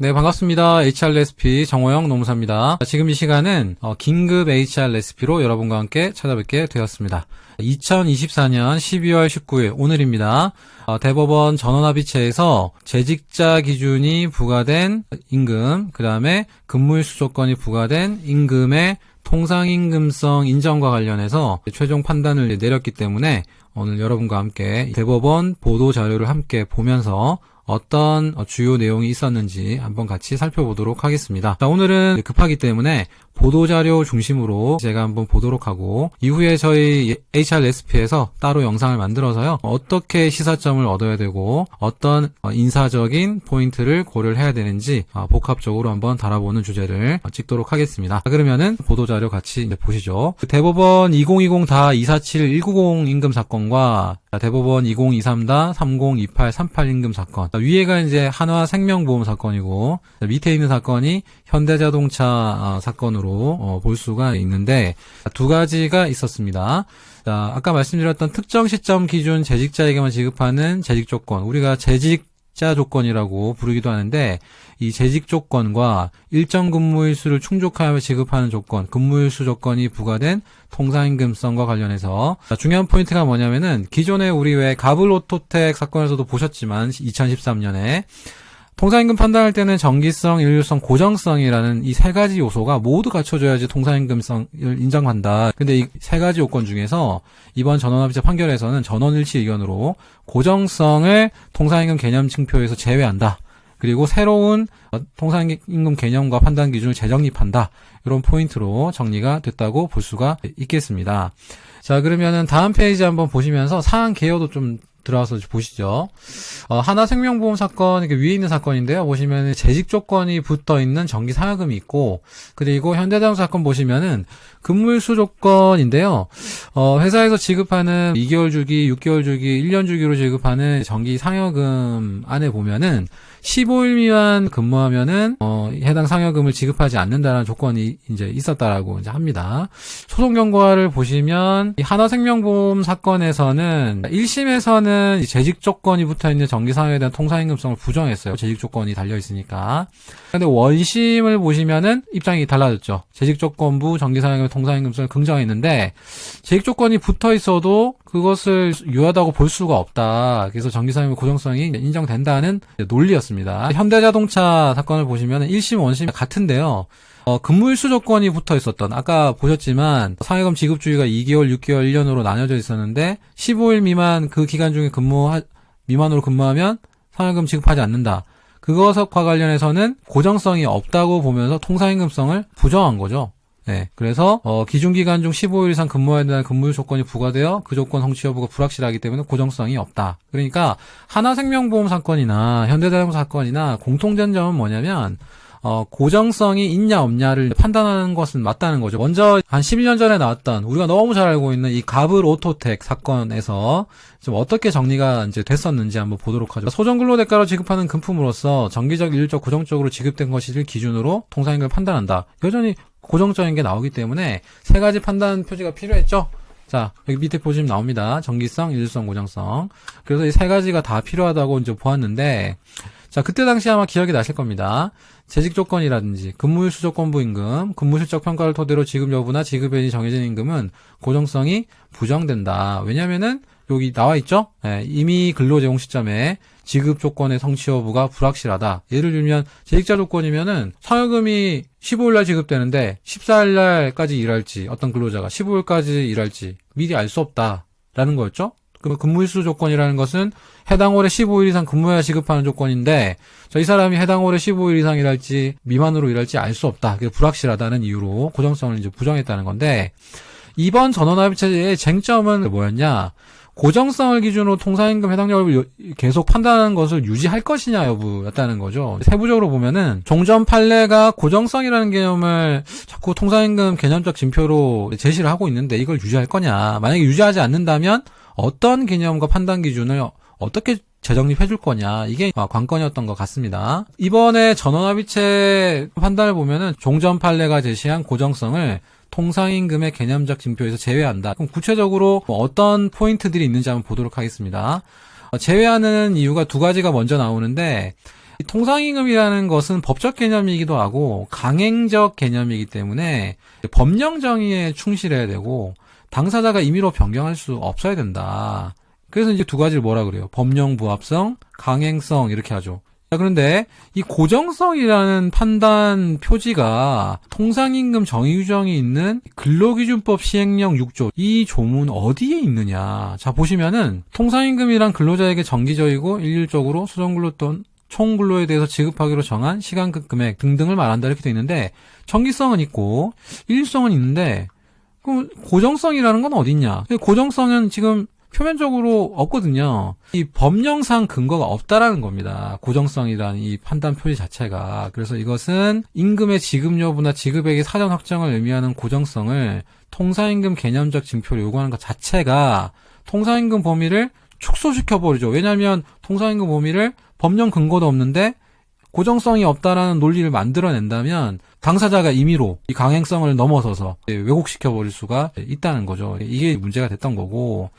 네, 반갑습니다. HR 레시피 정호영 노무사입니다. 지금 이 시간은 긴급 HR 레시피로 여러분과 함께 찾아뵙게 되었습니다. 2024년 12월 19일 오늘입니다. 대법원 전원합의체에서 재직자 기준이 부과된 임금, 그 다음에 근무일수 조건이 부과된 임금의 통상임금성 인정과 관련해서 최종 판단을 내렸기 때문에 오늘 여러분과 함께 대법원 보도자료를 함께 보면서 어떤 주요 내용이 있었는지 한번 같이 살펴보도록 하겠습니다. 자, 오늘은 급하기 때문에 보도자료 중심으로 제가 한번 보도록 하고 이후에 저희 HR 레시피에서 따로 영상을 만들어서요. 어떻게 시사점을 얻어야 되고 어떤 인사적인 포인트를 고려를 해야 되는지 복합적으로 한번 달아보는 주제를 찍도록 하겠습니다. 자, 그러면은 보도자료 같이 이제 보시죠. 대법원 2020-247-190 임금 사건과 대법원 2023-3028-38 임금 사건. 위에가 이제 한화생명보험 사건이고 밑에 있는 사건이 현대자동차 사건으로 볼 수가 있는데 두 가지가 있었습니다. 자, 아까 말씀드렸던 특정 시점 기준 재직자에게만 지급하는 재직 조건, 우리가 재직자 조건이라고 부르기도 하는데 이 재직 조건과 일정 근무일수를 충족하여 지급하는 조건, 근무일수 조건이 부과된 통상임금성과 관련해서 중요한 포인트가 뭐냐면은 기존에 우리 왜 가블오토텍 사건에서도 보셨지만 2013년에 통상임금 판단할 때는 정기성, 일률성, 고정성이라는 이 세 가지 요소가 모두 갖춰져야지 통상임금성을 인정한다. 근데 이 세 가지 요건 중에서 이번 전원합의체 판결에서는 전원일치 의견으로 고정성을 통상임금 개념 징표에서 제외한다. 그리고 새로운 통상임금 개념과 판단 기준을 재정립한다. 이런 포인트로 정리가 됐다고 볼 수가 있겠습니다. 자, 그러면은 다음 페이지 한번 보시면서 사안 개요도 좀 들어와서 보시죠. 하나생명보험 사건, 이게 위에 있는 사건인데요. 보시면 재직 조건이 붙어 있는 정기 상여금이 있고, 그리고 현대자동차 사건 보시면은 근무일수 조건인데요. 회사에서 지급하는 2개월 주기, 6개월 주기, 1년 주기로 지급하는 정기 상여금 안에 보면은 15일 미만 근무하면은 해당 상여금을 지급하지 않는다라는 조건이 이제 있었다라고 이제 합니다. 소송 경과를 보시면 이 한화생명보험 사건에서는 1심에서는 재직 조건이 붙어 있는 정기 상여에 대한 통상임금성을 부정했어요. 재직 조건이 달려 있으니까. 근데 원심을 보시면은 입장이 달라졌죠. 재직 조건부 정기 상여금의 통상임금성을 긍정했는데 재직 조건이 붙어 있어도 그것을 유효하다고 볼 수가 없다. 그래서 정기 상여금의 고정성이 인정된다는 논리였습니다. 현대자동차 사건을 보시면 1심, 원심 같은데요. 근무일수 조건이 붙어 있었던, 아까 보셨지만 상여금 지급 주기가 2개월, 6개월, 1년으로 나뉘어져 있었는데 15일 미만 그 기간 중에 미만으로 근무하면 상여금 지급하지 않는다. 그것과 관련해서는 고정성이 없다고 보면서 통상임금성을 부정한 거죠. 네. 그래서, 기준기간 중 15일 이상 근무해야 된다는 근무일 조건이 부과되어 그 조건 성취 여부가 불확실하기 때문에 고정성이 없다. 그러니까, 하나생명보험 사건이나 현대자동차 사건이나 공통된 점은 뭐냐면, 고정성이 있냐 없냐를 판단하는 것은 맞다는 거죠. 먼저 한 11년 전에 나왔던 우리가 너무 잘 알고 있는 이 가블오토텍 사건에서 좀 어떻게 정리가 이제 됐었는지 한번 보도록 하죠. 소정근로대가로 지급하는 금품으로서 정기적, 일률적, 고정적으로 지급된 것을 기준으로 통상임금을 판단한다. 여전히 고정적인 게 나오기 때문에 세 가지 판단 표지가 필요했죠. 자, 여기 밑에 보시면 나옵니다. 정기성, 일률성, 고정성. 그래서 이 세 가지가 다 필요하다고 이제 보았는데, 자, 그때 당시 아마 기억이 나실 겁니다. 재직 조건이라든지 근무일수 조건부 임금, 근무실적 평가를 토대로 지급 여부나 지급연이 정해진 임금은 고정성이 부정된다. 왜냐면은 여기 나와 있죠? 네, 이미 근로 제공 시점에 지급 조건의 성취 여부가 불확실하다. 예를 들면 재직자 조건이면은 상여금이 15일날 지급되는데 14일날까지 일할지, 어떤 근로자가 15일까지 일할지 미리 알 수 없다라는 거였죠? 근무일수 조건이라는 것은 해당 월에 15일 이상 근무해야 지급하는 조건인데 이 사람이 해당 월에 15일 이상 일할지 미만으로 일할지 알 수 없다. 그게 불확실하다는 이유로 고정성을 이제 부정했다는 건데 이번 전원합의체의 쟁점은 뭐였냐? 고정성을 기준으로 통상임금 해당 여부를 계속 판단하는 것을 유지할 것이냐 여부였다는 거죠. 세부적으로 보면은 종전 판례가 고정성이라는 개념을 자꾸 통상임금 개념적 징표로 제시를 하고 있는데 이걸 유지할 거냐. 만약에 유지하지 않는다면 어떤 개념과 판단 기준을 어떻게 재정립해 줄 거냐. 이게 관건이었던 것 같습니다. 이번에 전원합의체 판단을 보면은 종전 판례가 제시한 고정성을 통상임금의 개념적 징표에서 제외한다. 그럼 구체적으로 어떤 포인트들이 있는지 한번 보도록 하겠습니다. 제외하는 이유가 두 가지가 먼저 나오는데 이 통상임금이라는 것은 법적 개념이기도 하고 강행적 개념이기 때문에 법령 정의에 충실해야 되고 당사자가 임의로 변경할 수 없어야 된다. 그래서 이제 두 가지를 뭐라 그래요? 법령 부합성, 강행성 이렇게 하죠. 자, 그런데 이 고정성이라는 판단 표지가 통상임금 정의 규정이 있는 근로기준법 시행령 6조 이 조문 어디에 있느냐. 자, 보시면은 통상임금이란 근로자에게 정기적이고 일률적으로 소정근로 또는 총근로에 대해서 지급하기로 정한 시간급 금액 등등을 말한다 이렇게 돼 있는데 정기성은 있고 일률성은 있는데 그럼 고정성이라는 건 어디 있냐? 고정성은 지금 표면적으로 없거든요. 이 법령상 근거가 없다라는 겁니다. 고정성이라는 이 판단 표시 자체가. 그래서 이것은 임금의 지급 여부나 지급액의 사전 확정을 의미하는 고정성을 통상임금 개념적 징표로 요구하는 것 자체가 통상임금 범위를 축소시켜버리죠. 왜냐하면 통상임금 범위를 법령 근거도 없는데 고정성이 없다라는 논리를 만들어낸다면 당사자가 임의로 이 강행성을 넘어서서 왜곡시켜버릴 수가 있다는 거죠. 이게 문제가 됐던 거고.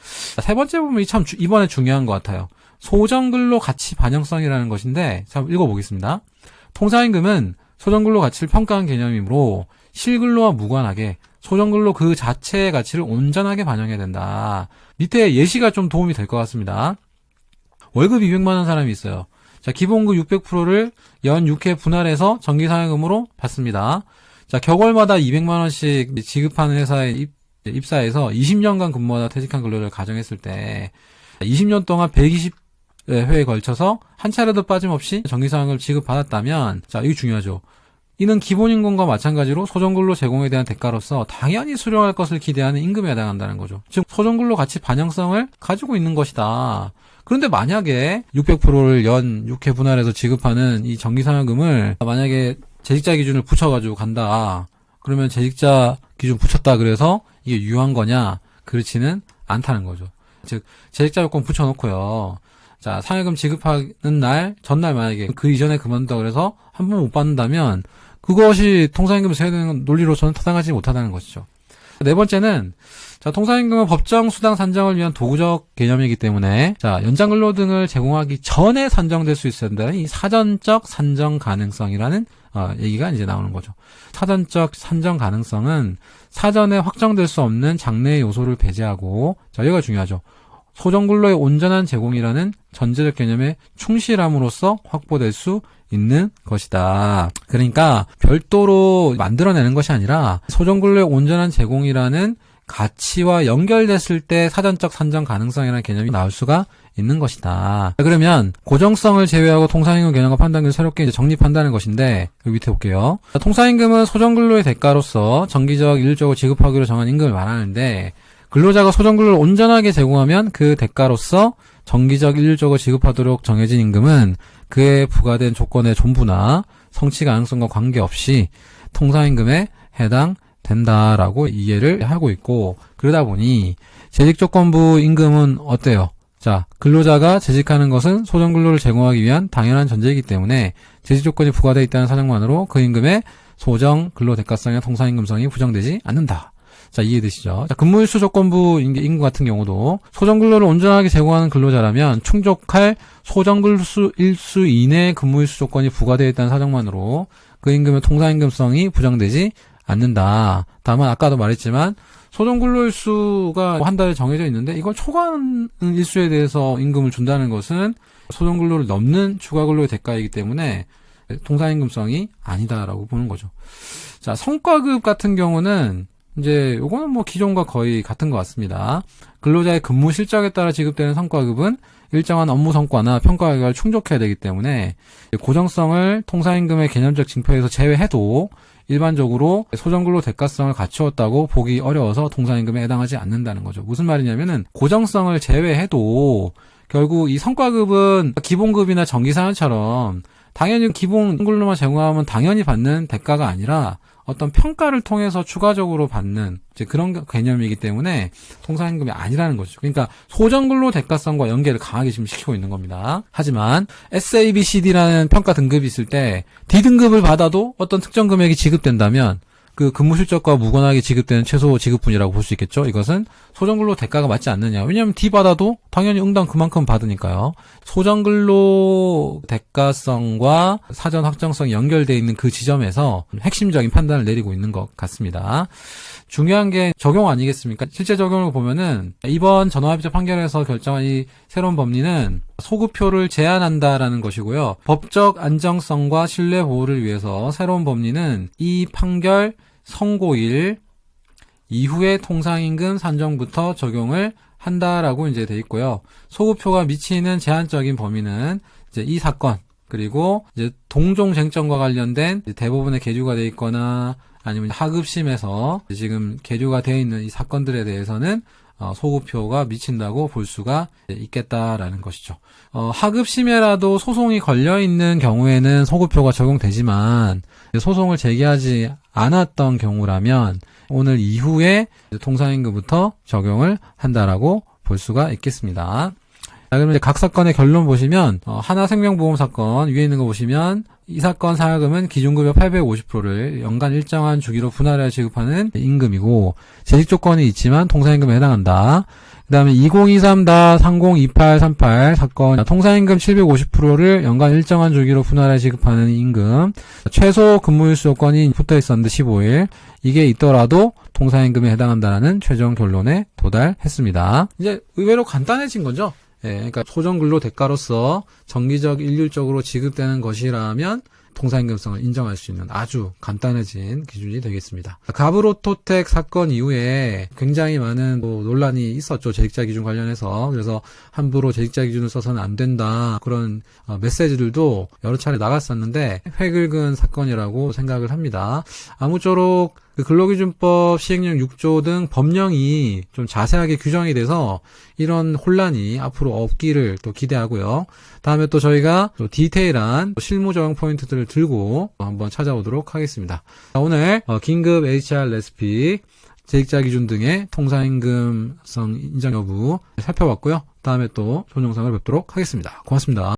세 번째 부분이 참 이번에 중요한 것 같아요. 소정근로 가치 반영성이라는 것인데 자 읽어보겠습니다. 통상임금은 소정근로 가치를 평가한 개념이므로 실근로와 무관하게 소정근로 그 자체의 가치를 온전하게 반영해야 된다. 밑에 예시가 좀 도움이 될 것 같습니다. 월급 200만 원 사람이 있어요. 자, 기본급 600%를 연 6회 분할해서 정기상여금으로 받습니다. 자, 격월마다 200만 원씩 지급하는 회사에 입사해서 20년간 근무하다 퇴직한 근로자를 가정했을 때 20년 동안 120회에 걸쳐서 한 차례도 빠짐없이 정기상여금을 지급받았다면 자, 이게 중요하죠. 이는 기본임금과 마찬가지로 소정근로 제공에 대한 대가로서 당연히 수령할 것을 기대하는 임금에 해당한다는 거죠. 즉 소정근로 가치 반영성을 가지고 있는 것이다. 그런데 만약에 600%를 연 6회 분할해서 지급하는 이 정기상여금을 만약에 재직자 기준을 붙여가지고 간다. 그러면 재직자 기준 붙였다 그래서 이게 유효한 거냐? 그렇지는 않다는 거죠. 즉 재직자 요건 붙여놓고요. 자, 상여금 지급하는 날 전날 만약에 그 이전에 그만둔다 그래서 한 번 못 받는다면 그것이 통상임금 세대는 논리로서는 타당하지 못하다는 것이죠. 네 번째는 자, 통상임금은 법정 수당 산정을 위한 도구적 개념이기 때문에 자, 연장근로 등을 제공하기 전에 산정될 수 있어야 된다는 이 사전적 산정 가능성이라는 얘기가 이제 나오는 거죠. 사전적 산정 가능성은 사전에 확정될 수 없는 장래의 요소를 배제하고 자, 여기가 중요하죠. 소정근로의 온전한 제공이라는 전제적 개념에 충실함으로써 확보될 수 있는 것이다. 그러니까 별도로 만들어내는 것이 아니라 소정근로의 온전한 제공이라는 가치와 연결됐을 때 사전적 산정 가능성이라는 개념이 나올 수가 있는 것이다. 그러면 고정성을 제외하고 통상임금 개념과 판단을 새롭게 이제 정립한다는 것인데 여기 밑에 볼게요. 통상임금은 소정근로의 대가로서 정기적 일률적으로 지급하기로 정한 임금을 말하는데 근로자가 소정근로를 온전하게 제공하면 그 대가로서 정기적 일률적으로 지급하도록 정해진 임금은 그에 부과된 조건의 전부나 성취 가능성과 관계없이 통상임금에 해당된다라고 이해를 하고 있고 그러다 보니 재직조건부 임금은 어때요? 자, 근로자가 재직하는 것은 소정근로를 제공하기 위한 당연한 전제이기 때문에 재직조건이 부과되어 있다는 사정만으로 그 임금의 소정근로대가성이나 통상임금성이 부정되지 않는다. 자, 이해되시죠? 자, 근무일수 조건부 임금 같은 경우도 소정근로를 온전하게 제공하는 근로자라면 충족할 소정근로일수 이내의 근무일수 조건이 부과되어 있다는 사정만으로 그 임금의 통상임금성이 부정되지 않는다. 다만 아까도 말했지만 소정근로일수가 한 달에 정해져 있는데 이걸 초과하는 일수에 대해서 임금을 준다는 것은 소정근로를 넘는 추가근로의 대가이기 때문에 통상임금성이 아니다라고 보는 거죠. 자, 성과급 같은 경우는 이제 요거는 뭐 기존과 거의 같은 것 같습니다. 근로자의 근무 실적에 따라 지급되는 성과급은 일정한 업무 성과나 평가 결과를 충족해야 되기 때문에 고정성을 통상임금의 개념적 징표에서 제외해도 일반적으로 소정근로 대가성을 갖추었다고 보기 어려워서 통상임금에 해당하지 않는다는 거죠. 무슨 말이냐면은 고정성을 제외해도 결국 이 성과급은 기본급이나 정기상여처럼 당연히 기본근로만 제공하면 당연히 받는 대가가 아니라 어떤 평가를 통해서 추가적으로 받는 이제 그런 개념이기 때문에 통상임금이 아니라는 거죠. 그러니까 소정근로 대가성과 연계를 강하게 지금 시키고 있는 겁니다. 하지만 SABCD라는 평가 등급이 있을 때 D등급을 받아도 어떤 특정 금액이 지급된다면 그 근무 실적과 무관하게 지급되는 최소 지급분이라고 볼 수 있겠죠. 이것은 소정근로 대가가 맞지 않느냐. 왜냐하면 D 받아도 당연히 응당 그만큼 받으니까요. 소정근로 대가성과 사전 확정성이 연결되어 있는 그 지점에서 핵심적인 판단을 내리고 있는 것 같습니다. 중요한 게 적용 아니겠습니까? 실제 적용을 보면은 이번 전원합의체 판결에서 결정한 이 새로운 법리는 소급표를 제한한다라는 것이고요. 법적 안정성과 신뢰 보호를 위해서 새로운 법리는 이 판결 선고일 이후에 통상임금 산정부터 적용을 한다라고 이제 돼 있고요. 소급표가 미치는 제한적인 범위는 이제 이 사건 그리고 이제 동종 쟁점과 관련된 대법원에 계류가 돼 있거나 아니면 하급심에서 지금 계류가 되어 있는 이 사건들에 대해서는 소급표가 미친다고 볼 수가 있겠다라는 것이죠. 하급심에라도 소송이 걸려있는 경우에는 소급표가 적용되지만 소송을 제기하지 않았던 경우라면 오늘 이후에 통상임금부터 적용을 한다라고 볼 수가 있겠습니다. 자, 그러면 이제 각 사건의 결론 보시면 하나생명보험 사건 위에 있는 거 보시면 이 사건 사하금은 기준급여 850%를 연간 일정한 주기로 분할해 지급하는 임금이고 재직 조건이 있지만 통상임금에 해당한다. 그 다음에 2023-302838 사건 통상임금 750%를 연간 일정한 주기로 분할해 지급하는 임금 최소 근무일수 요건이 붙어 있었는데 15일 이게 있더라도 통상임금에 해당한다는 최종 결론에 도달했습니다. 이제 의외로 간단해진 거죠. 예, 그러니까 소정근로 대가로서 정기적 일률적으로 지급되는 것이라면 통상임금성을 인정할 수 있는 아주 간단해진 기준이 되겠습니다. 가브로토텍 사건 이후에 굉장히 많은 논란이 있었죠. 재직자 기준 관련해서. 그래서 함부로 재직자 기준을 써서는 안 된다. 그런 메시지들도 여러 차례 나갔었는데 획을근 사건이라고 생각을 합니다. 아무쪼록 그 근로기준법 시행령 6조 등 법령이 좀 자세하게 규정이 돼서 이런 혼란이 앞으로 없기를 또 기대하고요. 다음에 또 저희가 또 디테일한 실무 적용 포인트들을 들고 한번 찾아오도록 하겠습니다. 자, 오늘 긴급 HR 레시피, 재직자 기준 등의 통상임금성 인정 여부 살펴봤고요. 다음에 또 좋은 영상을 뵙도록 하겠습니다. 고맙습니다.